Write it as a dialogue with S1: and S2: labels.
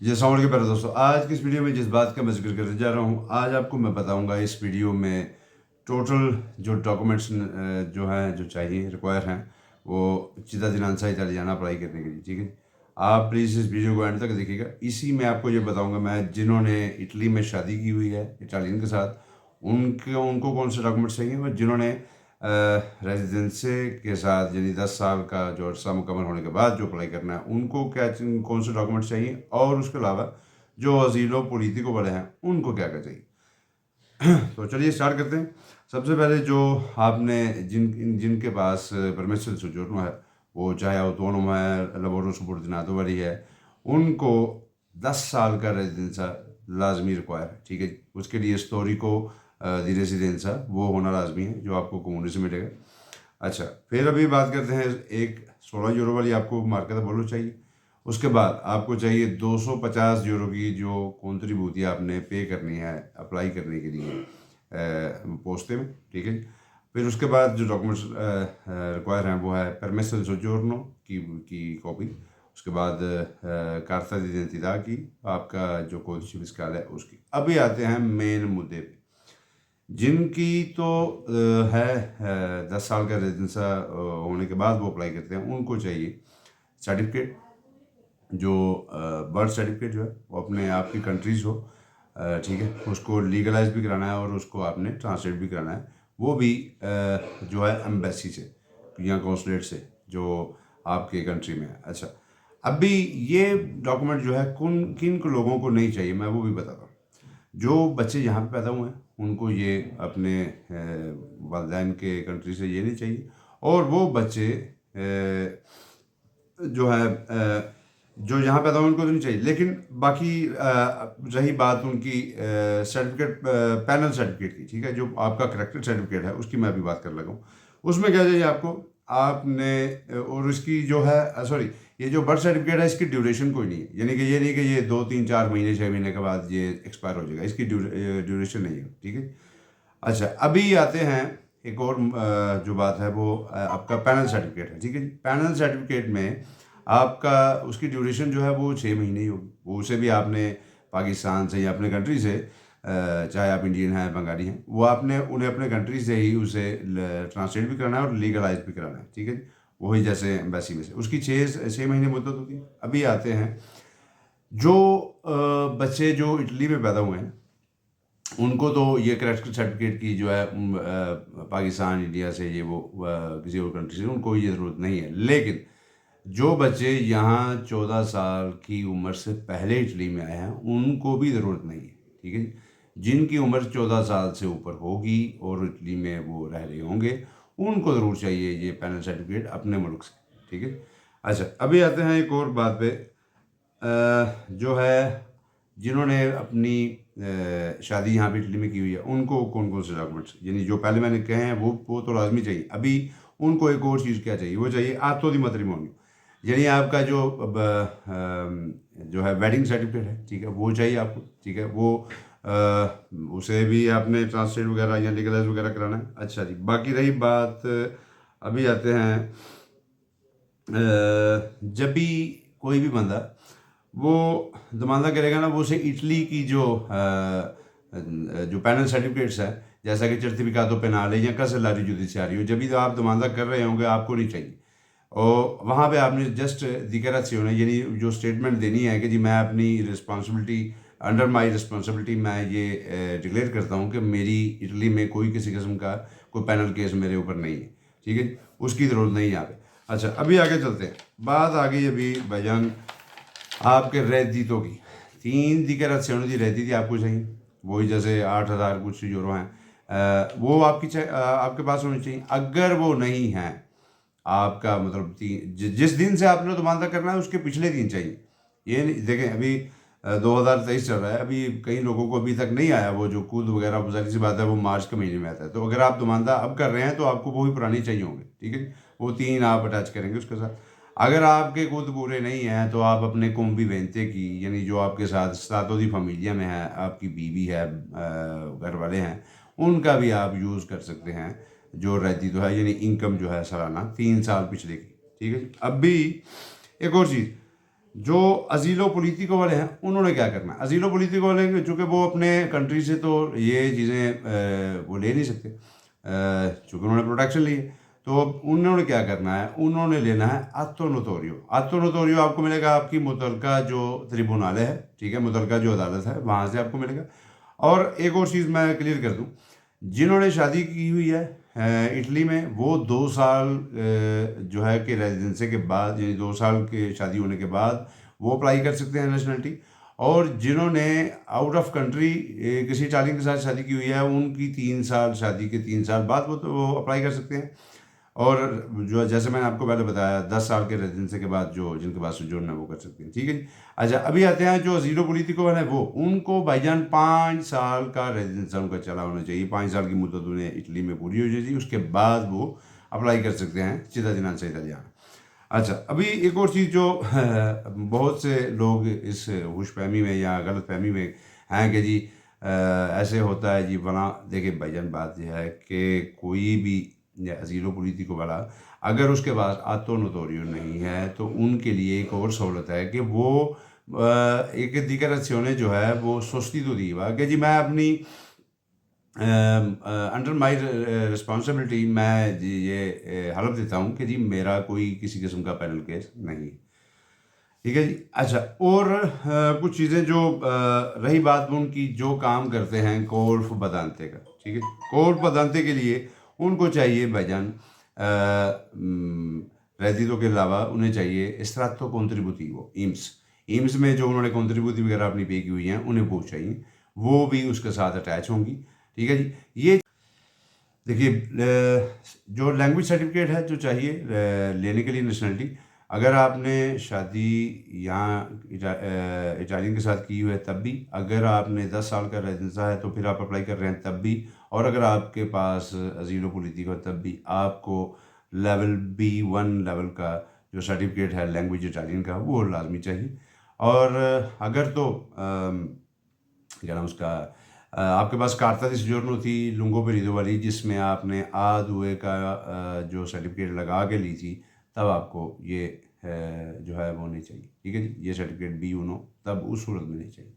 S1: जी अस्सलाम वालेकुम प्यारे दोस्तों। आज की इस वीडियो में जिस बात का मैं जिक्र करने जा रहा हूँ, आज आपको मैं बताऊँगा इस वीडियो में टोटल जो डॉक्यूमेंट्स जो हैं, जो चाहिए, रिक्वायर हैं, वो चिदा दिनांसा इताली जाना अप्लाई करने के लिए, ठीक है। आप प्लीज़ इस वीडियो को एंड तक देखिएगा। इसी में आपको ये बताऊँगा मैं, जिन्होंने इटली में शादी की हुई है इटालियन के साथ, उनको कौन से डॉक्यूमेंट्स चाहिए, और जिन्होंने रेजिडेंसे के साथ यानी 10 साल का जो अर्सा मुकम्मल होने के बाद जो अप्लाई करना है, उनको क्या कौन से डॉक्यूमेंट्स चाहिए, और उसके अलावा जो अजीलो पोलितिको वाले हैं उनको क्या क्या चाहिए। तो चलिए स्टार्ट करते हैं। सबसे पहले जो आपने जिनके पास परमिशन di soggiorno है, वो चाहे ऑटोनोम है, लबोरो सबॉर्डिनातो वाली है, उनको 10 साल का रेजिडेंसा लाजमी रिक्वायर है, ठीक है। उसके लिए स्टोरिको दी रेजिडेंसा वो होना लाजमी है, जो आपको कम्युनिटी से मिलेगा। अच्छा, फिर अभी बात करते हैं, एक 16 यूरो वाली आपको मार्केट बोलो चाहिए। उसके बाद आपको चाहिए 250 यूरो की जो कॉन्ट्रीब्यूटी आपने पे करनी है अप्लाई करने के लिए पोस्टे में, ठीक है। फिर उसके बाद जो डॉक्यूमेंट्स रिक्वायर हैं वो है परमेसो di soggiorno की कॉपी। उसके बाद कार्ता दी identità की, आपका जो कोडिce फिस्काल है उसकी। अभी आते हैं मेन मुद्दे पे। जिनकी तो है 10 साल का रेजिडेंसा होने के बाद वो अप्लाई करते हैं, उनको चाहिए सर्टिफिकेट, जो बर्थ सर्टिफिकेट जो है वो अपने आप की कंट्रीज हो, ठीक है। उसको लीगलाइज भी कराना है और उसको आपने ट्रांसलेट भी कराना है, वो भी जो है एम्बेसी से या कौंसलेट से जो आपके कंट्री में है। अच्छा, अभी ये डॉक्यूमेंट जो है किन को लोगों को नहीं चाहिए, मैं वो भी बताता हूँ। जो बच्चे यहाँ पे पैदा हुए हैं उनको ये अपने वालिदैन के कंट्री से ये नहीं चाहिए, और वो बच्चे जो है जो यहाँ पैदा हुए उनको तो नहीं चाहिए। लेकिन बाकी रही बात उनकी सर्टिफिकेट, पैनल सर्टिफिकेट की, ठीक है, जो आपका करेक्टर सर्टिफिकेट है उसकी मैं अभी बात कर लगा हूँ। उसमें क्या चाहिए आपको, आपने और इसकी जो है सॉरी, ये जो बर्थ सर्टिफिकेट है इसकी ड्यूरेशन कोई नहीं है, यानी कि ये नहीं कि ये 2 3 4 महीने 6 महीने के बाद ये एक्सपायर हो जाएगा, इसकी ड्यूरेशन नहीं है, ठीक है। अच्छा, अभी आते हैं एक और जो बात है वो आपका पैनल सर्टिफिकेट है, ठीक है जी। पैनल सर्टिफिकेट में आपका उसकी ड्यूरेशन जो है वो 6 महीने ही होगी। वो उसे भी आपने पाकिस्तान से या अपने कंट्री से चाहे आप इंडियन हैं बंगाली हैं, वो आपने उन्हें अपने कंट्री से ही उसे ट्रांसलेट भी कराना है और लीगलाइज भी कराना है, ठीक है जी। वही जैसे एम्बेसी में से उसकी 6 महीने मुद्दत होती है। अभी आते हैं जो बच्चे जो इटली में पैदा हुए हैं, उनको तो ये करेक्टर सर्टिफिकेट की जो है पाकिस्तान इंडिया से ये वो किसी और कंट्री से उनको ये ज़रूरत नहीं है। लेकिन जो बच्चे यहाँ 14 साल की उम्र से पहले इटली में आए हैं उनको भी ज़रूरत नहीं है, ठीक है। जिनकी उम्र 14 साल से ऊपर होगी और इटली में वो रह रहे होंगे, उनको ज़रूर चाहिए ये पैनल सर्टिफिकेट अपने मुल्क से, ठीक है। अच्छा, अभी आते हैं एक और बात पे, जो है जिन्होंने अपनी शादी यहाँ पे इटली में की हुई है, उनको कौन कौन से डॉक्यूमेंट्स, यानी जो पहले मैंने कहे हैं वो तो लाजमी चाहिए। अभी उनको एक और चीज़ क्या चाहिए, वो चाहिए आतो दी मैट्रिमोनियो, यानी आपका जो है वेडिंग सर्टिफिकेट है, ठीक है, वो चाहिए आपको, ठीक है। वो उसे भी आपने ट्रांसलेट वगैरह या लीगलाइज वगैरह कराना है। अच्छा जी, बाकी रही बात, अभी आते हैं जब भी कोई भी बंदा वो दमांदा करेगा ना, वो उसे इटली की जो पैनल सर्टिफिकेट्स है, जैसा कि सर्टिफिकातो पेनाले या कैंसलेरी जुडिशियरी, जब भी तो आप दमांदा कर रहे होंगे आपको नहीं चाहिए। और वहाँ पे आपने जस्ट डिक्लेरेशन यानी जो स्टेटमेंट देनी है कि जी मैं अपनी रिस्पॉन्सिबिलिटी, अंडर माई रिस्पॉन्सिबिलिटी मैं ये डिक्लेयर करता हूँ कि मेरी इटली में कोई किसी किस्म का कोई पैनल केस मेरे ऊपर नहीं है, ठीक है। उसकी ज़रूरत नहीं है यहाँ पे। अच्छा, अभी आगे चलते हैं। बात आ गई अभी भाईजान आपके रेडितो की। 3 डिक्लेरेशन दी रहती थी आपको चाहिए, वही जैसे 8,000 कुछ यूरो हैं, वो आपके पास होनी चाहिए। अगर वो नहीं है आपका मतलब जिस दिन से आपने दुमानदा करना है उसके पिछले दिन चाहिए। ये नहीं देखें, अभी 2023 चल रहा है, अभी कई लोगों को अभी तक नहीं आया वो जो कूद वगैरह, जाहिर सी बात है वो मार्च के महीने में आता है। तो अगर आप दुमानदा अब कर रहे हैं तो आपको वो भी पुरानी चाहिए होंगे, ठीक है। वो 3 आप अटैच करेंगे उसके साथ। अगर आपके कूद पूरे नहीं हैं तो आप अपने कुंभी वेंते की, यानी जो आपके साथ स्तातो दी फैमिलिया में है, आपकी बीवी है, घर वाले हैं, उनका भी आप यूज़ कर सकते हैं जो रहती तो है, यानी इनकम जो है सालाना 3 साल पिछले की, ठीक है जी। अब भी एक और चीज़, जो अजीलो पोलिटिको वाले हैं उन्होंने क्या करना है। अजीलो पोलिटिको वाले चूँकि वो अपने कंट्री से तो ये चीज़ें वो ले नहीं सकते, चूँकि उन्होंने प्रोटेक्शन ली है, तो उन्होंने क्या करना है, उन्होंने लेना है अत्तो नोटोरियो। अत्तो नोटोरियो आपको मिलेगा आपकी मुतलका जो ट्रिब्यूनल है, ठीक है, मुतलका जो अदालत है वहाँ से आपको मिलेगा। और एक और चीज़ मैं क्लियर कर दूँ, जिन्होंने शादी की हुई है इटली में, वो 2 साल जो है कि रेजिडेंसी के बाद, यानी 2 साल के शादी होने के बाद वो अप्लाई कर सकते हैं नेशनलिटी। और जिन्होंने आउट ऑफ कंट्री किसी इटालियन के साथ शादी की हुई है, उनकी 3 साल, शादी के 3 साल बाद वो अप्लाई कर सकते हैं। और जो जैसे मैंने आपको पहले बताया 10 साल के रेजिडेंसी के बाद जो जिनके पास सोजोर्न है वो कर सकते हैं, ठीक है जी। अच्छा, अभी आते हैं जो जीरो पोलिटिको है वो, उनको भाईजान 5 साल का रेजिडेंस उनका चला होना चाहिए। 5 साल की मुद्दत उन्हें इटली में पूरी हो जाएगी, उसके बाद वो अप्लाई कर सकते हैं cittadinanza italiana। अच्छा, अभी एक और चीज़ जो बहुत से लोग इस खुशफहमी में या गलत फहमी में हैं कि जी ऐसे होता है जी बना। देखिए भाईजान, बात यह है कि कोई भी अजीलो पोलिटिको वाला अगर उसके पास आतो नोटोरियो नहीं है तो उनके लिए एक और सहूलत है कि वो एक dichiarazione जो है वो sostitutiva कि जी मैं अपनी अंडर माई रिस्पॉन्सिबिलिटी मैं जी ये हलफ देता हूँ कि जी मेरा कोई किसी किस्म का पैनल केस नहीं, ठीक है जी। अच्छा, और कुछ चीज़ें जो रही बात उनकी जो काम करते हैं कोर्फ बदानते का, ठीक है। कोर्फ बदानते के लिए उनको चाहिए भाईजान रेदितो के अलावा उन्हें चाहिए एस्ट्रातो कॉन्ट्रीब्यूटिवो, इम्स में जो उन्होंने कॉन्ट्रीब्यूटिव वगैरह अपनी पे की हुई हैं उन्हें वो चाहिए, वो भी उसके साथ अटैच होंगी, ठीक है जी। ये देखिए जो लैंग्वेज सर्टिफिकेट है जो चाहिए लेने के लिए नेशनलिटी, अगर आपने शादी यहाँ इटालियन के साथ की हुई है तब भी, अगर आपने 10 साल का रेजिडेंसा है तो फिर आप अप्लाई कर रहे हैं तब भी, और अगर आपके पास अजीलो पोलिटिको है तब भी आपको लेवल B1 लेवल का जो सर्टिफिकेट है लैंग्वेज इटालियन का वो लाजमी चाहिए। और अगर तो क्या नाम उसका आपके पास कार्ता दी सोजोर्नो थी लुंगो पेरिदो वाली, जिसमें आपने आ दुए का जो सर्टिफिकेट लगा के ली थी, तब आपको ये जो है वो नहीं चाहिए, ठीक है जी। ये सर्टिफिकेट B1 तब उस सूरत में नहीं चाहिए।